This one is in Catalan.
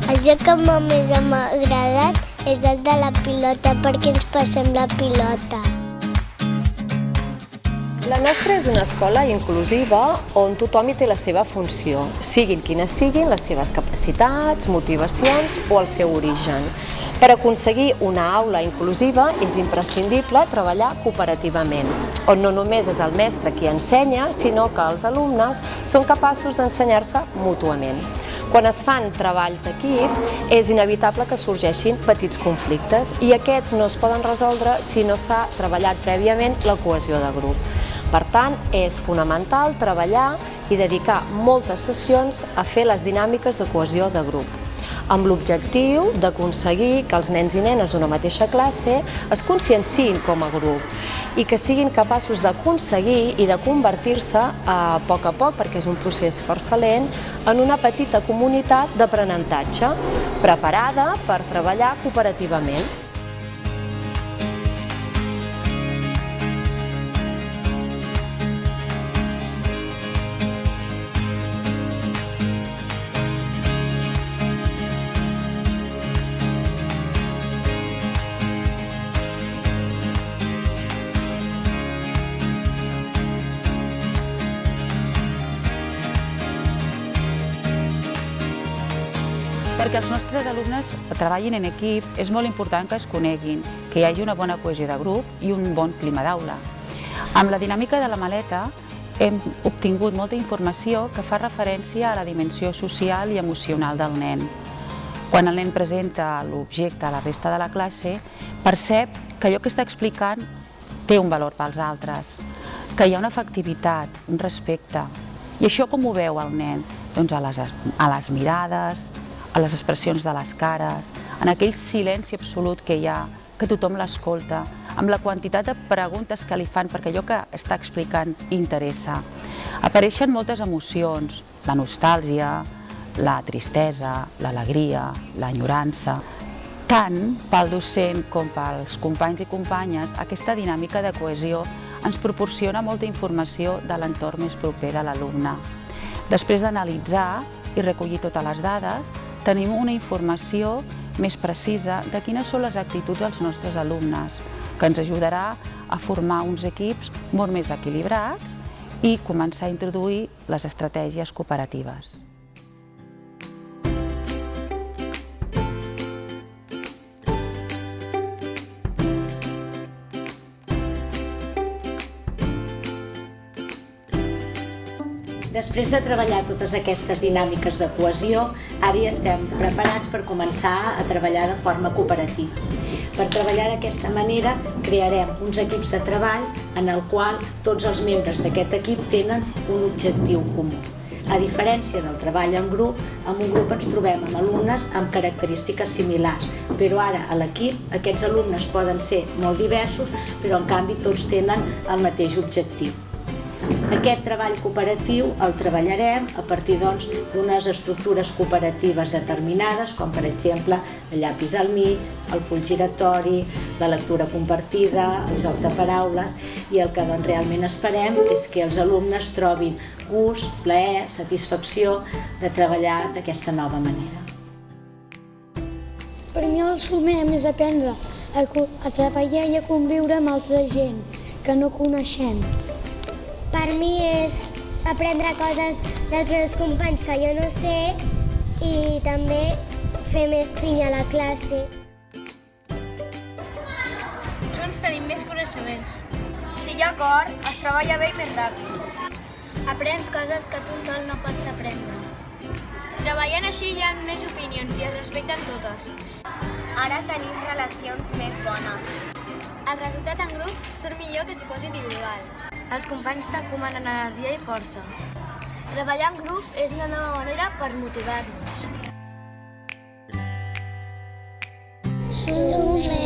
El joc que més m'ha agradat és el de la pilota, perquè ens passem la pilota. La nostra és una escola inclusiva on tothom hi té la seva funció, siguin quines siguin les seves capacitats, motivacions o el seu origen. Per aconseguir una aula inclusiva és imprescindible treballar cooperativament, on no només és el mestre qui ensenya, sinó que els alumnes són capaços d'ensenyar-se mútuament. Quan es fan treballs d'equip, és inevitable que sorgeixin petits conflictes i aquests no es poden resoldre si no s'ha treballat prèviament la cohesió de grup. Per tant, és fonamental treballar i dedicar moltes sessions a fer les dinàmiques de cohesió de grup, amb l'objectiu d'aconseguir que els nens i nenes d'una mateixa classe es conscienciïn com a grup i que siguin capaços d'aconseguir i de convertir-se a poc, perquè és un procés força lent, en una petita comunitat d'aprenentatge preparada per treballar cooperativament. Perquè els nostres alumnes treballin en equip, és molt important que es coneguin, que hi hagi una bona cohesió de grup i un bon clima d'aula. Amb la dinàmica de la maleta hem obtingut molta informació que fa referència a la dimensió social i emocional del nen. Quan el nen presenta l'objecte a la resta de la classe, percep que allò que està explicant té un valor pels altres, que hi ha una afectivitat, un respecte. I això com ho veu el nen? Doncs a les mirades, a les expressions de les cares, en aquell silenci absolut que hi ha, que tothom l'escolta, amb la quantitat de preguntes que li fan perquè allò que està explicant interessa. Apareixen moltes emocions, la nostàlgia, la tristesa, l'alegria, l'enyorança. Tant pel docent com pels companys i companyes, aquesta dinàmica de cohesió ens proporciona molta informació de l'entorn més proper de l'alumne. Després d'analitzar i recollir totes les dades, tenim una informació més precisa de quines són les actituds dels nostres alumnes, que ens ajudarà a formar uns equips molt més equilibrats i començar a introduir les estratègies cooperatives. Després de treballar totes aquestes dinàmiques de cohesió, ara ja estem preparats per començar a treballar de forma cooperativa. Per treballar d'aquesta manera, crearem uns equips de treball en el qual tots els membres d'aquest equip tenen un objectiu comú. A diferència del treball en grup, en un grup ens trobem amb alumnes amb característiques similars, però ara a l'equip aquests alumnes poden ser molt diversos, però en canvi tots tenen el mateix objectiu. Aquest treball cooperatiu el treballarem a partir d'unes estructures cooperatives determinades, com per exemple el llapis al mig, el full giratori, la lectura compartida, el joc de paraules, i el que realment esperem és que els alumnes trobin gust, plaer, satisfacció de treballar d'aquesta nova manera. Per mi el sumem és aprendre a treballar i a conviure amb altra gent que no coneixem. Per mi és aprendre coses dels meus companys que jo no sé i també fer més pinya a la classe. Junts tenim més coneixements. Si hi ha acord, es treballa bé i més ràpid. Aprens coses que tu sol no pots aprendre. Treballant així hi ha més opinions i es respecten totes. Ara tenim relacions més bones. El resultat en grup surt millor que si fos individual. Els companys t'encomanen energia i força. Treballar en grup és una nova manera per motivar-nos. Salomé.